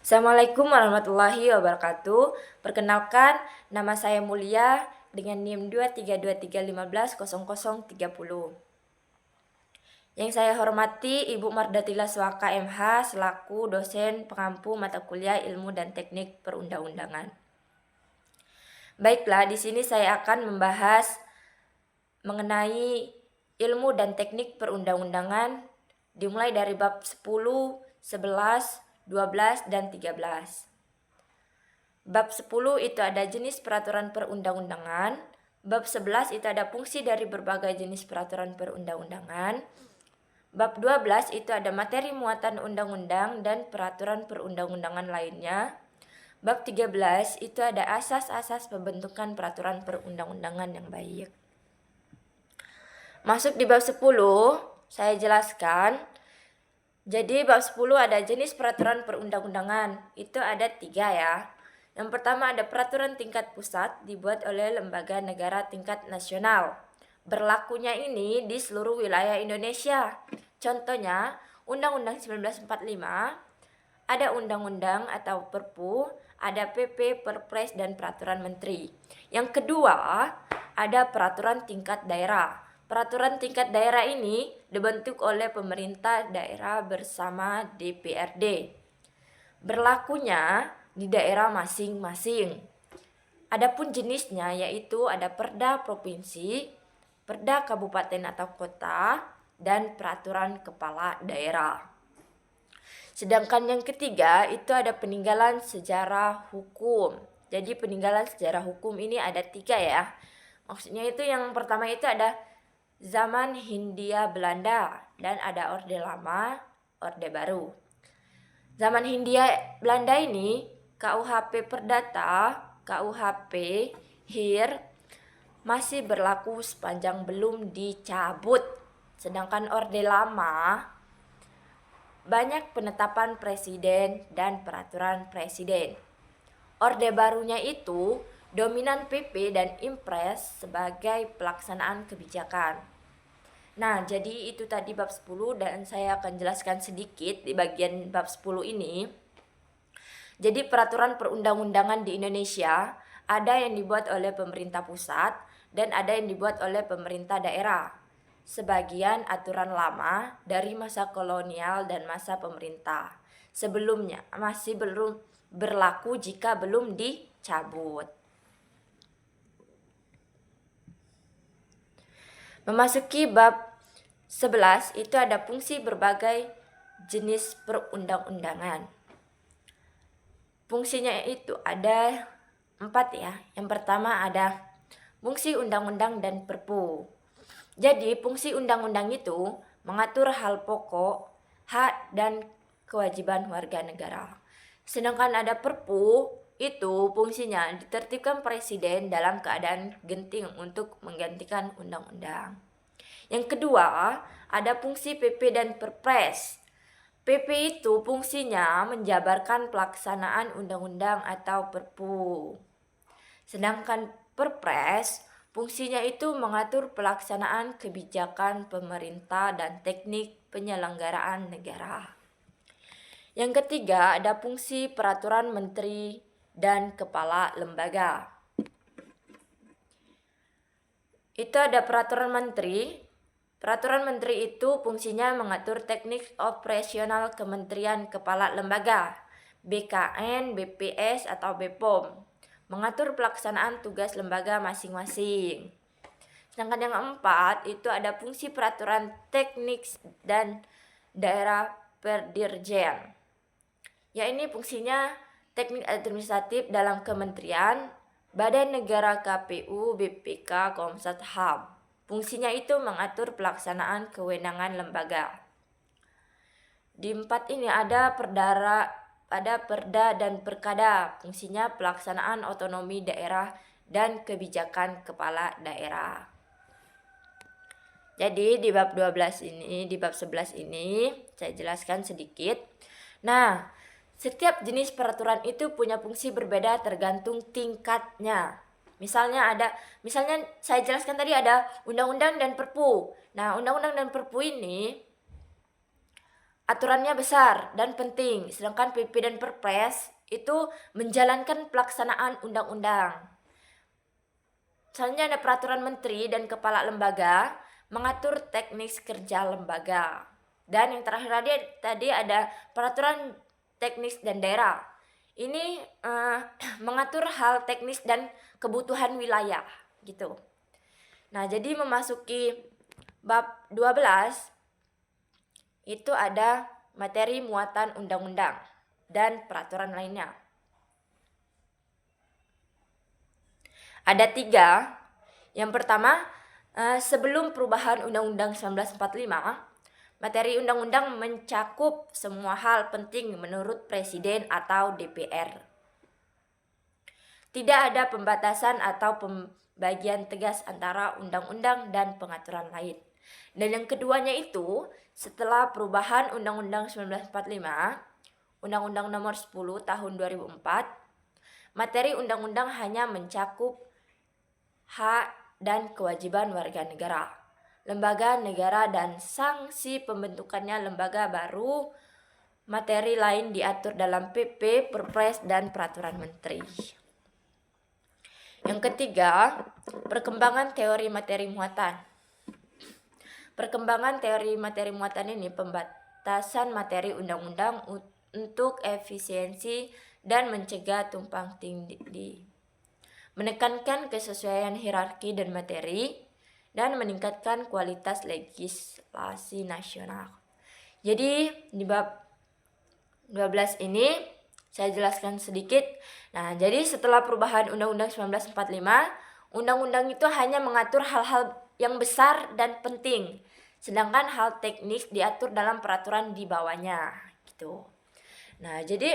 Assalamualaikum warahmatullahi wabarakatuh. Perkenalkan, nama saya Mulia dengan NIM 23235110030. Yang saya hormati Ibu Mardatila Swaka MH selaku dosen pengampu mata kuliah Ilmu dan Teknik Perundang-undangan. Baiklah, di sini saya akan membahas mengenai ilmu dan teknik perundang-undangan dimulai dari bab 10, 11, 12, dan 13. Bab 10 itu ada jenis peraturan perundang-undangan. Bab 11 itu ada fungsi dari berbagai jenis peraturan perundang-undangan. Bab 12 itu ada materi muatan undang-undang dan peraturan perundang-undangan lainnya. Bab 13 itu ada asas-asas pembentukan peraturan perundang-undangan yang baik. Masuk di bab 10, saya jelaskan. Jadi bab 10 ada jenis peraturan perundang-undangan. Itu ada 3 ya. Yang pertama ada peraturan tingkat pusat dibuat oleh lembaga negara tingkat nasional. Berlakunya ini di seluruh wilayah Indonesia. Contohnya, Undang-Undang 1945, ada undang-undang atau Perpu, ada PP, Perpres, dan peraturan menteri. Yang kedua, ada peraturan tingkat daerah. Peraturan tingkat daerah ini dibentuk oleh pemerintah daerah bersama DPRD. Berlakunya di daerah masing-masing. Adapun jenisnya yaitu ada Perda provinsi, Perda kabupaten atau kota, dan peraturan kepala daerah. Sedangkan yang ketiga itu ada peninggalan sejarah hukum. Jadi peninggalan sejarah hukum ini ada 3 ya. Maksudnya itu yang pertama itu ada zaman Hindia Belanda dan ada Orde Lama, Orde Baru. Zaman Hindia Belanda ini KUHP Perdata, KUHP HIR masih berlaku sepanjang belum dicabut. Sedangkan Orde Lama banyak penetapan presiden dan peraturan presiden. Orde Barunya itu dominan PP dan Impres sebagai pelaksanaan kebijakan. Nah, jadi itu tadi bab 10 dan saya akan jelaskan sedikit di bagian bab 10 ini. Jadi peraturan perundang-undangan di Indonesia ada yang dibuat oleh pemerintah pusat dan ada yang dibuat oleh pemerintah daerah. Sebagian aturan lama dari masa kolonial dan masa pemerintah sebelumnya masih belum berlaku jika belum dicabut. Memasuki bab 11 itu ada fungsi berbagai jenis perundang-undangan. Fungsinya itu ada 4 ya. Yang pertama ada fungsi undang-undang dan perpu. Jadi fungsi undang-undang itu mengatur hal pokok, hak dan kewajiban warga negara. Sedangkan ada perpu itu fungsinya ditertibkan presiden dalam keadaan genting untuk menggantikan undang-undang. Yang kedua, ada fungsi PP dan Perpres. PP itu fungsinya menjabarkan pelaksanaan undang-undang atau perpu. Sedangkan Perpres fungsinya itu mengatur pelaksanaan kebijakan pemerintah dan teknik penyelenggaraan negara. Yang ketiga, ada fungsi peraturan menteri dan kepala lembaga. Itu ada peraturan menteri. Peraturan menteri itu fungsinya mengatur teknik operasional kementerian kepala lembaga, BKN, BPS, atau BPOM, mengatur pelaksanaan tugas lembaga masing-masing. Sedangkan yang keempat itu ada fungsi peraturan teknik dan daerah perdirjen. Ya ini fungsinya teknik administratif dalam kementerian, Badan Negara KPU, BPK, Komsat HAM. Fungsinya itu mengatur pelaksanaan kewenangan lembaga. Di 4 ini ada Perda dan Perkada. Fungsinya pelaksanaan otonomi daerah dan kebijakan kepala daerah. Jadi di bab 12 ini, di bab 11 ini saya jelaskan sedikit. Nah, setiap jenis peraturan itu punya fungsi berbeda tergantung tingkatnya. Misalnya saya jelaskan tadi ada undang-undang dan perpu. Nah, undang-undang dan perpu ini aturannya besar dan penting, sedangkan PP dan Perpres itu menjalankan pelaksanaan undang-undang. Selanjutnya ada peraturan menteri dan kepala lembaga mengatur teknis kerja lembaga. Dan yang terakhir tadi ada peraturan teknis dan daerah. Ini mengatur hal teknis dan kebutuhan wilayah gitu. Nah, jadi memasuki bab 12 itu ada materi muatan undang-undang dan peraturan lainnya. Ada 3. Yang pertama, sebelum perubahan Undang-Undang 1945, materi undang-undang mencakup semua hal penting menurut Presiden atau DPR. Tidak ada pembatasan atau pembagian tegas antara undang-undang dan pengaturan lain. Dan yang keduanya itu, setelah perubahan Undang-Undang 1945, Undang-Undang Nomor 10 Tahun 2004, materi undang-undang hanya mencakup hak dan kewajiban warga negara, lembaga negara, dan sanksi pembentukannya lembaga baru. Materi lain diatur dalam PP, Perpres, dan peraturan menteri. Yang ketiga, perkembangan teori materi muatan. Perkembangan teori materi muatan ini pembatasan materi undang-undang untuk efisiensi dan mencegah tumpang tindih, menekankan kesesuaian hierarki dan materi, dan meningkatkan kualitas legislasi nasional. Jadi di bab 12 ini saya jelaskan sedikit. Nah, jadi setelah perubahan Undang-Undang 1945, undang-undang itu hanya mengatur hal-hal yang besar dan penting, sedangkan hal teknis diatur dalam peraturan di bawahnya gitu. Nah, jadi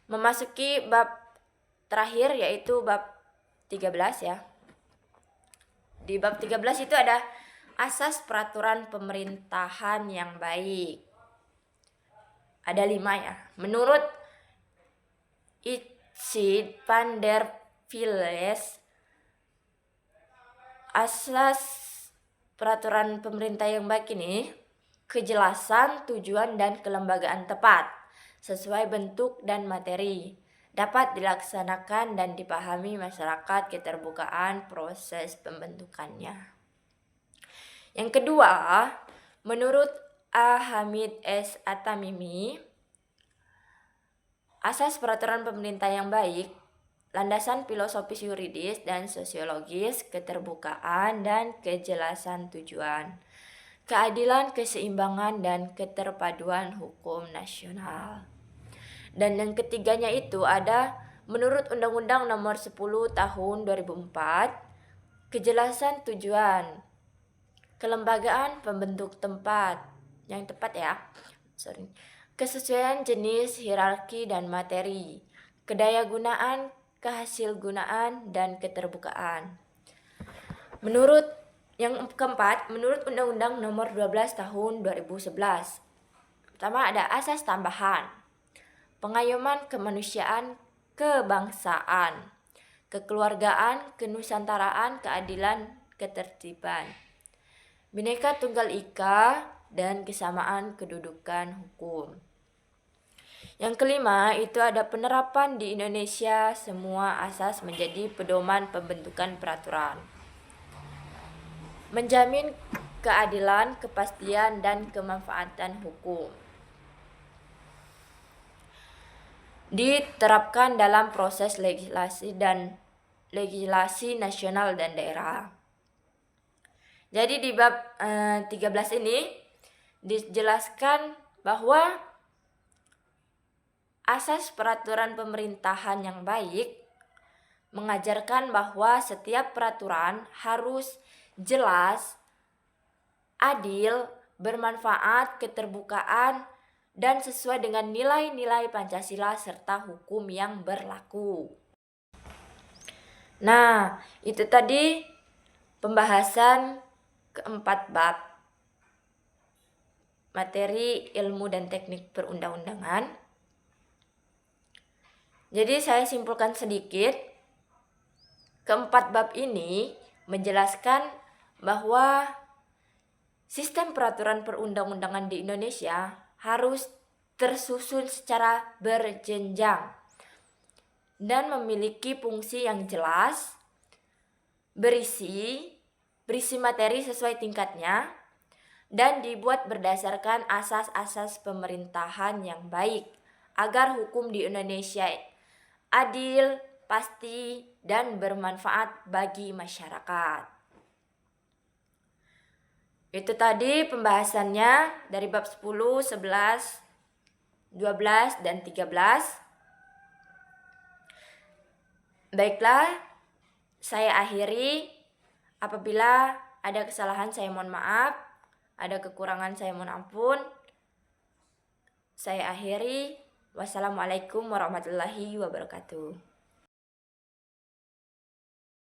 memasuki bab terakhir yaitu bab 13 ya. Di bab 13 itu ada asas peraturan pemerintahan yang baik. Ada 5 ya. Menurut Itzhak van der Vlies, asas peraturan pemerintah yang baik ini kejelasan, tujuan, dan kelembagaan tepat sesuai bentuk dan materi, dapat dilaksanakan dan dipahami masyarakat, keterbukaan proses pembentukannya. Yang kedua, menurut A. Hamid S. At-Tamimi, asas peraturan pemerintah yang baik, landasan filosofis yuridis dan sosiologis, keterbukaan dan kejelasan tujuan, keadilan, keseimbangan, dan keterpaduan hukum nasional. Dan yang ketiganya itu ada menurut Undang-Undang Nomor 10 Tahun 2004, kejelasan tujuan, kelembagaan pembentuk tempat yang tepat ya. Kesesuaian jenis, hierarki, dan materi, kedayagunaan, kehasilgunaan, dan keterbukaan. Menurut yang keempat, menurut Undang-Undang Nomor 12 Tahun 2011. Pertama ada asas tambahan, pengayoman kemanusiaan, kebangsaan, kekeluargaan, kenusantaraan, keadilan, ketertiban, Bhinneka Tunggal Ika, dan kesamaan kedudukan hukum. Yang kelima itu ada penerapan di Indonesia semua asas menjadi pedoman pembentukan peraturan, menjamin keadilan, kepastian, dan kemanfaatan hukum, diterapkan dalam proses legislasi nasional dan daerah. Jadi di bab 13 ini dijelaskan bahwa asas peraturan pemerintahan yang baik mengajarkan bahwa setiap peraturan harus jelas, adil, bermanfaat, keterbukaan, dan sesuai dengan nilai-nilai Pancasila serta hukum yang berlaku. Nah, itu tadi pembahasan keempat bab materi ilmu dan teknik perundang-undangan. Jadi saya simpulkan sedikit, keempat bab ini menjelaskan bahwa sistem peraturan perundang-undangan di Indonesia harus tersusun secara berjenjang dan memiliki fungsi yang jelas, berisi materi sesuai tingkatnya, dan dibuat berdasarkan asas-asas pemerintahan yang baik agar hukum di Indonesia adil, pasti, dan bermanfaat bagi masyarakat. Itu tadi pembahasannya dari bab 10, 11, 12, dan 13. Baiklah, saya akhiri. Apabila ada kesalahan saya mohon maaf, ada kekurangan saya mohon ampun. Saya akhiri. Wassalamualaikum warahmatullahi wabarakatuh.